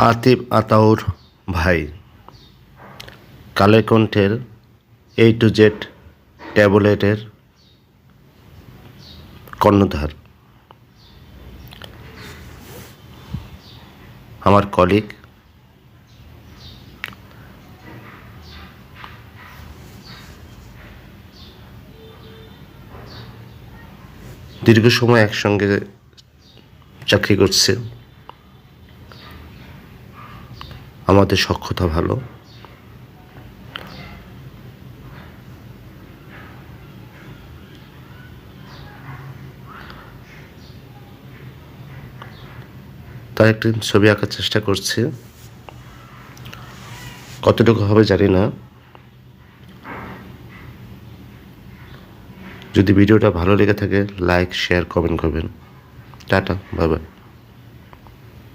আতিফ আতাউর ভাই, কালের কণ্ঠের A to Z ট্যাবলেটের কর্ণধার, আমার কলিগ, দীর্ঘ সময় একসঙ্গে চাকরি করছে। আমাদের সখ্যতা ভালো। তার একটি ছবি আঁকার চেষ্টা করছি, কতটুকু হবে জানি না। যদি ভিডিওটা ভালো লেগে থাকে লাইক, শেয়ার, কমেন্ট করবেন। Tata, bye bye.